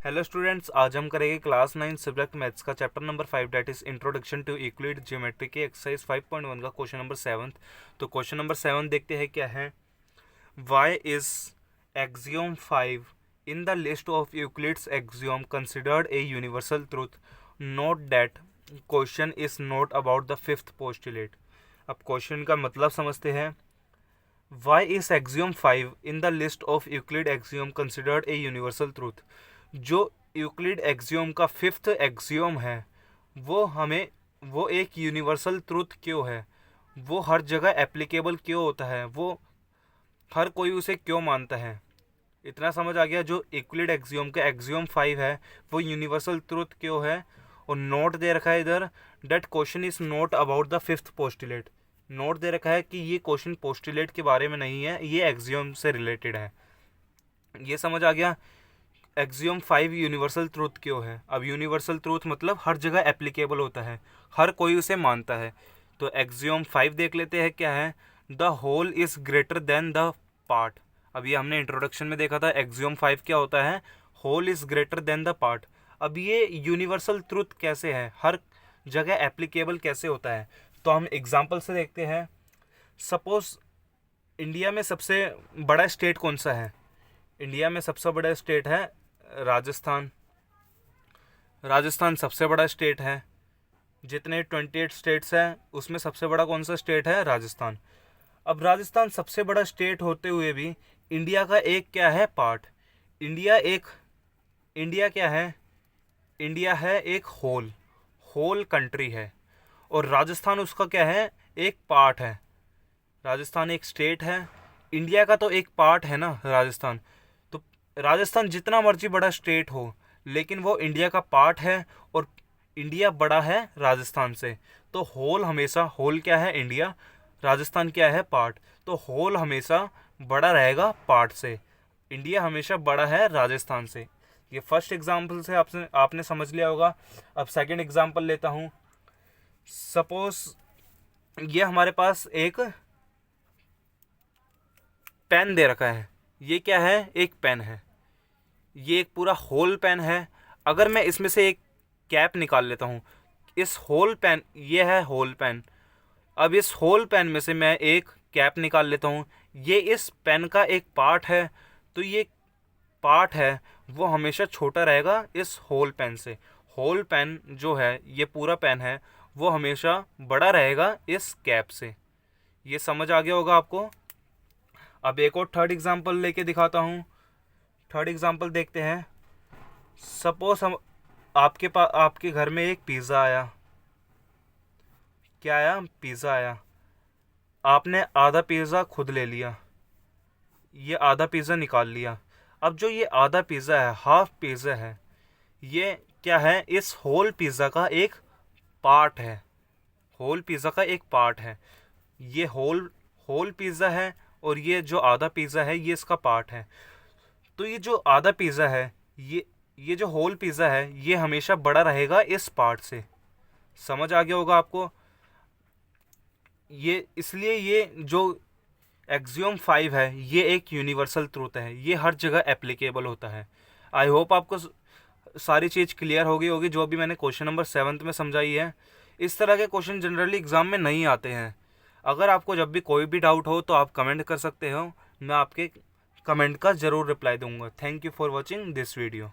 Hello students, आज हम करेंगे क्लास 9 सब्जेक्ट मैथ्स का chapter number 5 that is introduction to Euclid geometry के एक्सरसाइज 5.1 का क्वेश्चन नंबर 7। तो क्वेश्चन नंबर 7 देखते हैं क्या है। Why is axiom 5 in the list of Euclid's axiom considered a universal truth. Note that question is not about the fifth postulate. अब question का मतलब समझते हैं। Why is axiom 5 in the list of Euclid axiom considered a universal truth. जो Euclid axiom का fifth axiom है वो एक यूनिवर्सल ट्रूथ क्यों है, वो हर जगह एप्लीकेबल क्यों होता है, वो हर कोई उसे क्यों मानता है। इतना समझ आ गया। जो यूक्लिड एक्सियोम का एक्सियोम 5 है वो यूनिवर्सल ट्रूथ क्यों है। और नोट दे रखा है इधर, that question is not about the fifth postulate. Note दे रखा है कि ये क्वेश्चन पोस्टुलेट के बारे में नहीं है, ये एक्सियोम से रिलेटेड है। ये समझ आ गया। एक्सियोम 5 यूनिवर्सल ट्रूथ क्यों है। अब यूनिवर्सल ट्रूथ मतलब हर जगह एप्लीकेबल होता है, हर कोई उसे मानता है। तो एक्सियोम 5 देख लेते हैं क्या है। The whole is greater than the part. अब ये हमने इंट्रोडक्शन में देखा था, एक्सियोम 5 क्या होता है, whole is greater than the part. अब ये यूनिवर्सल ट्रूथ कैसे है, हर जगह एप्लीकेबल कैसे होता है, तो हम एग्जाम्पल से देखते हैं। सपोज इंडिया में सबसे बड़ा स्टेट कौन सा है। इंडिया में सबसे बड़ा स्टेट है राजस्थान। राजस्थान सबसे बड़ा स्टेट है। जितने 28 स्टेट्स हैं उसमें सबसे बड़ा कौन सा स्टेट है, राजस्थान। अब राजस्थान सबसे बड़ा स्टेट होते हुए भी इंडिया का एक क्या है, पार्ट। इंडिया क्या है, इंडिया है एक होल कंट्री है। और राजस्थान उसका क्या है, एक पार्ट है। राजस्थान एक स्टेट है, इंडिया का तो एक पार्ट है ना राजस्थान। तो राजस्थान जितना मर्जी बड़ा स्टेट हो लेकिन वो इंडिया का पार्ट है और इंडिया बड़ा है राजस्थान से। तो होल हमेशा, होल क्या है, इंडिया, राजस्थान क्या है, पार्ट। तो होल हमेशा बड़ा रहेगा पार्ट से, इंडिया हमेशा बड़ा है राजस्थान से। ये फर्स्ट एग्जाम्पल से आपने समझ लिया होगा। अब सेकंड एग्जाम्पल लेता हूँ। सपोज ये हमारे पास एक पेन दे रखा है। ये क्या है, एक पेन है। ये एक पूरा होल पेन है। अगर मैं इसमें से एक कैप निकाल लेता हूँ, इस होल पेन, ये है होल पेन। अब इस होल पेन में से मैं एक कैप निकाल लेता हूँ, ये इस पेन का एक पार्ट है। तो ये पार्ट है वो हमेशा छोटा रहेगा इस होल पेन से। होल पेन जो है, ये पूरा पेन है, वो हमेशा बड़ा रहेगा इस कैप से। ये समझ आ गया होगा आपको। अब एक और थर्ड एग्जांपल लेके दिखाता हूँ। थर्ड एग्जांपल देखते हैं। सपोज हम आपके घर में एक पिज़्ज़ा आया। क्या आया, पिज़्ज़ा आया। आपने आधा पिज़्ज़ा खुद ले लिया, ये आधा पिज़्ज़ा निकाल लिया। अब जो ये आधा पिज़्ज़ा है, हाफ पिज़्ज़ा है, ये क्या है, इस होल पिज़्ज़ा का एक पार्ट है। होल पिज़्ज़ा का एक पार्ट है। ये होल होल पिज़्ज़ा है और ये जो आधा पिज़्ज़ा है ये इसका पार्ट है। तो ये जो आधा पिज़्ज़ा है, ये जो होल पिज़्ज़ा है, ये हमेशा बड़ा रहेगा इस पार्ट से। समझ आ गया होगा आपको। ये इसलिए ये जो एक्सियोम 5 है ये एक यूनिवर्सल ट्रूथ है, ये हर जगह एप्लीकेबल होता है। आई होप आपको सारी चीज़ क्लियर हो गई होगी जो भी मैंने क्वेश्चन नंबर 7 में समझाई है। इस तरह के क्वेश्चन जनरली एग्ज़ाम में नहीं आते हैं। अगर आपको जब भी कोई भी डाउट हो तो आप कमेंट कर सकते हो, मैं आपके कमेंट का ज़रूर रिप्लाई दूंगा। Thank you for watching this video.